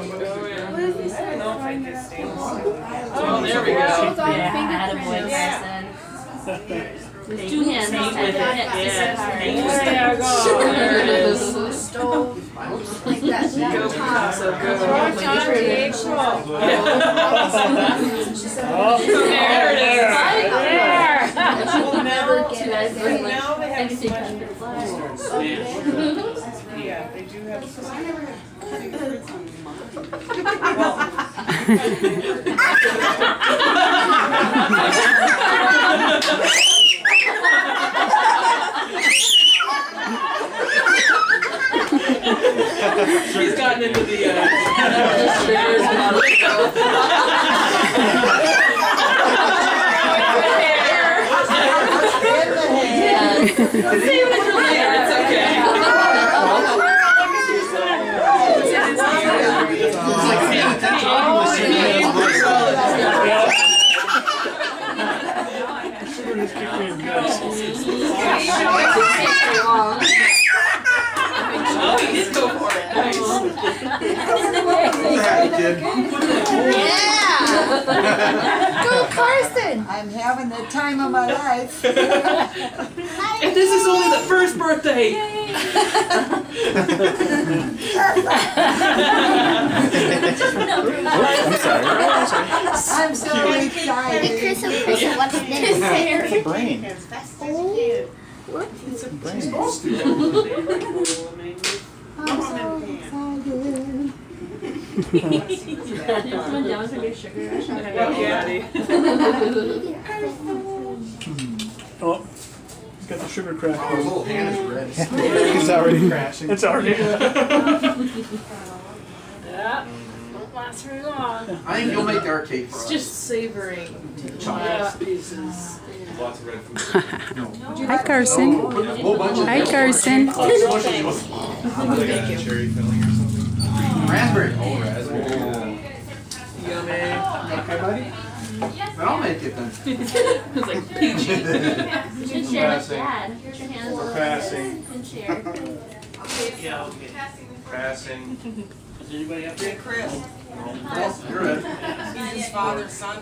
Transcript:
Oh, there we go. Yeah, attaboy, Carson. With 2 hands, With it. yes. There we go. There it is. Stove. Like that. Go, Picasso, go. There it is. Now they have yeah, they do have She's gotten into the triggers and all this stuff. Save it for later, it's okay. Oh, he did go for it. Nice. Yeah! Go Carson! I'm having the time of my life. And this is only the first birthday. I'm so excited. Chris, what's this? It's a brain. What? It's a brain. I'm so excited. Down for good sugar rush. Oh, he's got the sugar crack. His little hand is red. It's already crashing. It's already. Yeah, won't last very long. I think you'll make our cake for It's us. just savoring the last pieces. Lots of red food. Hi, Carson. Hi, Carson. Cherry filling or something. Raspberry. Oh, raspberry. Yummy. Okay, buddy? I'll make it then. It's like peachy. You should share with Dad. Put your hands We're over passing. and share. Yeah, okay. Passing. Is anybody up there? Chris. You're right. He's his father's son.